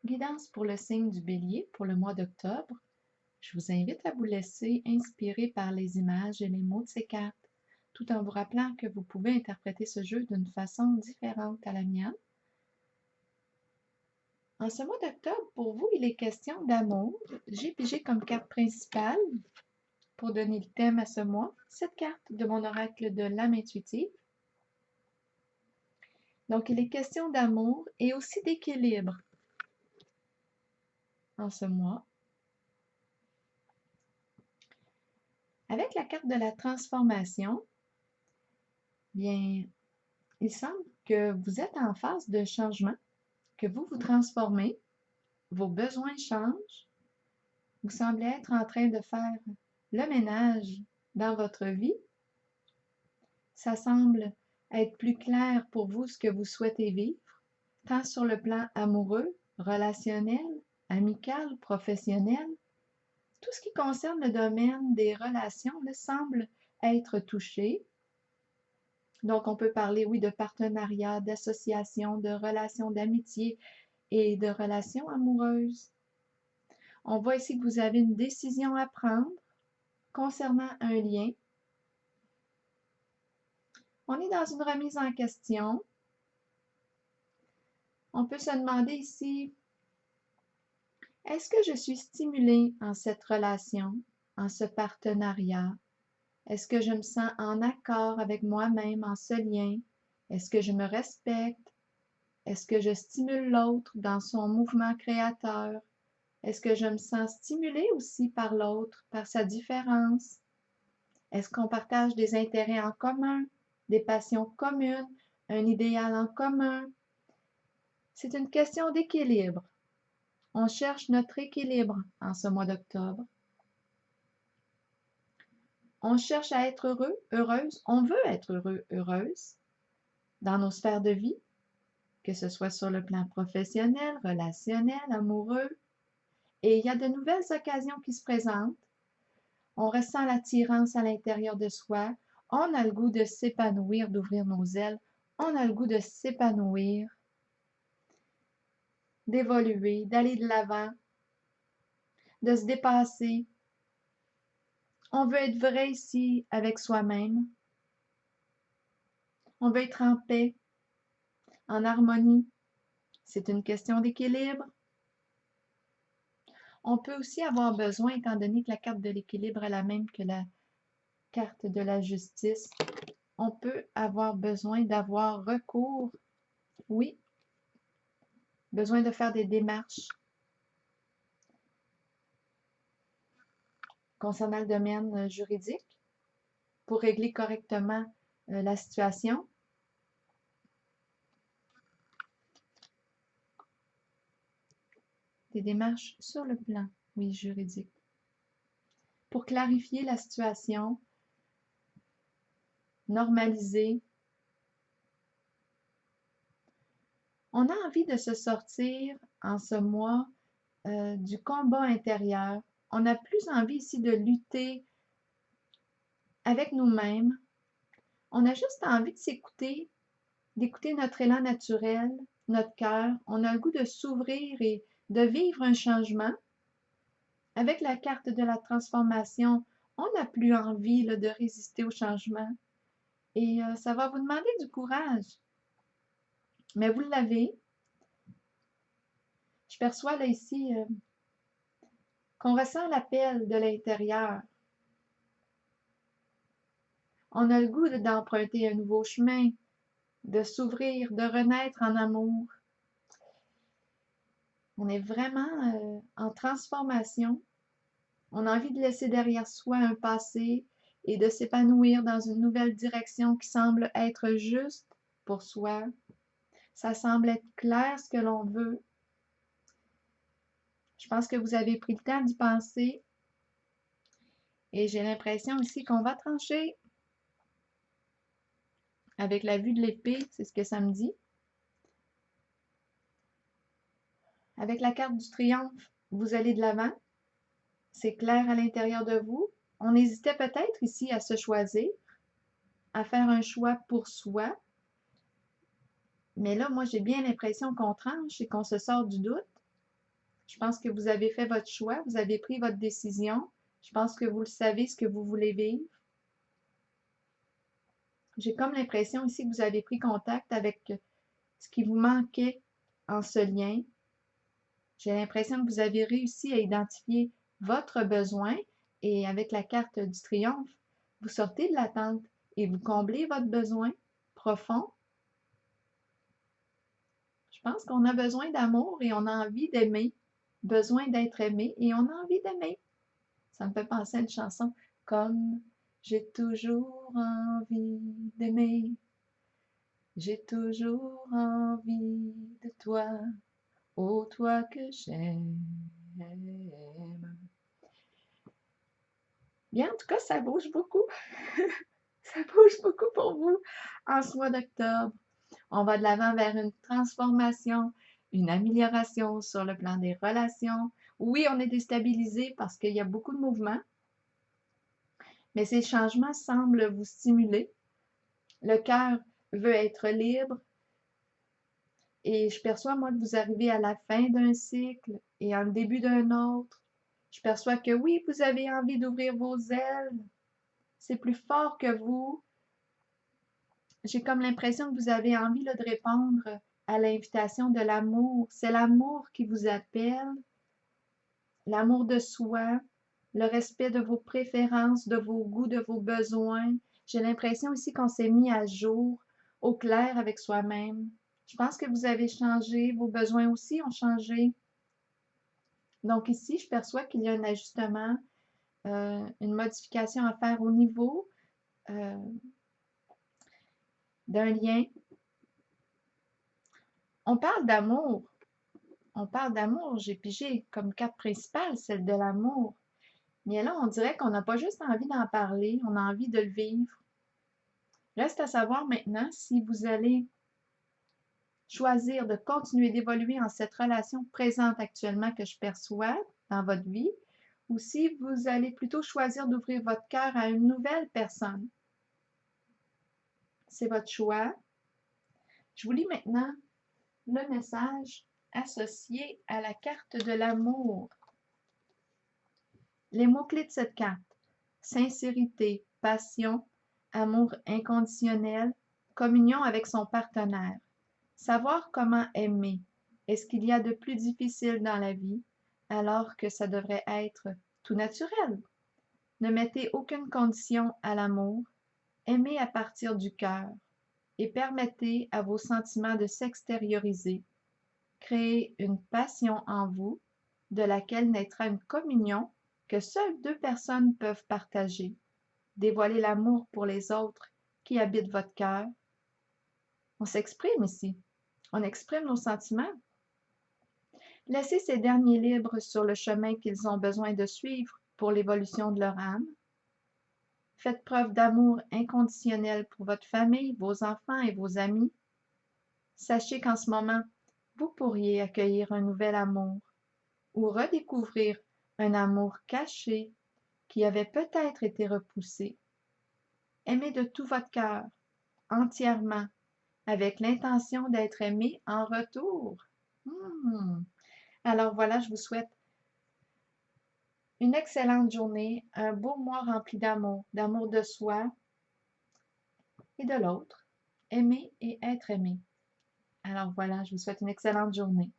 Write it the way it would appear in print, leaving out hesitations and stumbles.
Guidance pour le signe du Bélier pour le mois d'octobre. Je vous invite à vous laisser inspirer par les images et les mots de ces cartes, tout en vous rappelant que vous pouvez interpréter ce jeu d'une façon différente à la mienne. En ce mois d'octobre, pour vous, il est question d'amour. J'ai pigé comme carte principale, pour donner le thème à ce mois, cette carte de mon oracle de l'âme intuitive. Donc, il est question d'amour et aussi d'équilibre en ce mois. Avec la carte de la transformation, bien, il semble que vous êtes en phase de changement, que vous vous transformez, vos besoins changent, vous semblez être en train de faire le ménage dans votre vie. Ça semble être plus clair pour vous ce que vous souhaitez vivre, tant sur le plan amoureux, relationnel, amical, professionnel. Tout ce qui concerne le domaine des relations semble être touché. Donc, on peut parler, oui, de partenariat, d'association, de relations d'amitié et de relations amoureuses. On voit ici que vous avez une décision à prendre concernant un lien. On est dans une remise en question. On peut se demander ici, est-ce que je suis stimulée en cette relation, en ce partenariat? Est-ce que je me sens en accord avec moi-même en ce lien? Est-ce que je me respecte? Est-ce que je stimule l'autre dans son mouvement créateur? Est-ce que je me sens stimulée aussi par l'autre, par sa différence? Est-ce qu'on partage des intérêts en commun, des passions communes, un idéal en commun? C'est une question d'équilibre. On cherche notre équilibre en ce mois d'octobre. On cherche à être heureux, heureuse. On veut être heureux, heureuse dans nos sphères de vie, que ce soit sur le plan professionnel, relationnel, amoureux. Et il y a de nouvelles occasions qui se présentent. On ressent l'attirance à l'intérieur de soi. On a le goût de s'épanouir, d'ouvrir nos ailes. On a le goût de s'épanouir, d'évoluer, d'aller de l'avant, de se dépasser. On veut être vrai ici avec soi-même. On veut être en paix, en harmonie. C'est une question d'équilibre. On peut aussi avoir besoin, étant donné que la carte de l'équilibre est la même que la carte de la justice, on peut avoir besoin d'avoir recours, oui, besoin de faire des démarches concernant le domaine juridique pour régler correctement la situation. Des démarches sur le plan, oui, juridique. Pour clarifier la situation, normaliser. On a envie de se sortir en ce mois du combat intérieur. On a plus envie ici de lutter avec nous-mêmes. On a juste envie de s'écouter, d'écouter notre élan naturel, notre cœur. On a le goût de s'ouvrir et de vivre un changement. Avec la carte de la transformation, on n'a plus envie de résister au changement. Et ça va vous demander du courage. Mais vous l'avez. Je perçois là ici qu'on ressent l'appel de l'intérieur. On a le goût d'emprunter un nouveau chemin, de s'ouvrir, de renaître en amour. On est vraiment en transformation. On a envie de laisser derrière soi un passé et de s'épanouir dans une nouvelle direction qui semble être juste pour soi. Ça semble être clair ce que l'on veut. Je pense que vous avez pris le temps d'y penser. Et j'ai l'impression ici qu'on va trancher avec la vue de l'épée, c'est ce que ça me dit. Avec la carte du triomphe, vous allez de l'avant. C'est clair à l'intérieur de vous. On hésitait peut-être ici à se choisir, à faire un choix pour soi. Mais là, moi, j'ai bien l'impression qu'on tranche et qu'on se sort du doute. Je pense que vous avez fait votre choix, vous avez pris votre décision. Je pense que vous le savez, ce que vous voulez vivre. J'ai comme l'impression ici que vous avez pris contact avec ce qui vous manquait en ce lien. J'ai l'impression que vous avez réussi à identifier votre besoin et avec la carte du triomphe, vous sortez de l'attente et vous comblez votre besoin profond. Je pense qu'on a besoin d'amour et on a envie d'aimer, besoin d'être aimé et on a envie d'aimer. Ça me fait penser à une chanson comme j'ai toujours envie d'aimer, j'ai toujours envie de toi, ô toi que j'aime. Bien, en tout cas, ça bouge beaucoup. Ça bouge beaucoup pour vous en ce mois d'octobre. On va de l'avant vers une transformation, une amélioration sur le plan des relations. Oui, on est déstabilisé parce qu'il y a beaucoup de mouvements, mais ces changements semblent vous stimuler. Le cœur veut être libre et je perçois, moi, que vous arrivez à la fin d'un cycle et en le début d'un autre. Je perçois que oui, vous avez envie d'ouvrir vos ailes. C'est plus fort que vous. J'ai comme l'impression que vous avez envie là, de répondre à l'invitation de l'amour. C'est l'amour qui vous appelle, l'amour de soi, le respect de vos préférences, de vos goûts, de vos besoins. J'ai l'impression aussi qu'on s'est mis à jour, au clair avec soi-même. Je pense que vous avez changé, vos besoins aussi ont changé. Donc ici, je perçois qu'il y a un ajustement, une modification à faire au niveau euh, d'un lien. On parle d'amour. On parle d'amour. J'ai pigé comme carte principale celle de l'amour. Mais là, on dirait qu'on n'a pas juste envie d'en parler, on a envie de le vivre. Reste à savoir maintenant si vous allez choisir de continuer d'évoluer en cette relation présente actuellement que je perçois dans votre vie, ou si vous allez plutôt choisir d'ouvrir votre cœur à une nouvelle personne. C'est votre choix. Je vous lis maintenant le message associé à la carte de l'amour. Les mots-clés de cette carte: sincérité, passion, amour inconditionnel, communion avec son partenaire. Savoir comment aimer. Est-ce qu'il y a de plus difficile dans la vie, alors que ça devrait être tout naturel? Ne mettez aucune condition à l'amour. Aimez à partir du cœur et permettez à vos sentiments de s'extérioriser. Créez une passion en vous, de laquelle naîtra une communion que seules deux personnes peuvent partager. Dévoilez l'amour pour les autres qui habitent votre cœur. On s'exprime ici. On exprime nos sentiments. Laissez ces derniers libres sur le chemin qu'ils ont besoin de suivre pour l'évolution de leur âme. Faites preuve d'amour inconditionnel pour votre famille, vos enfants et vos amis. Sachez qu'en ce moment, vous pourriez accueillir un nouvel amour ou redécouvrir un amour caché qui avait peut-être été repoussé. Aimez de tout votre cœur, entièrement, avec l'intention d'être aimé en retour. Alors voilà, je vous souhaite une excellente journée, un beau mois rempli d'amour de soi et de l'autre. Aimer et être aimé. Alors voilà, je vous souhaite une excellente journée.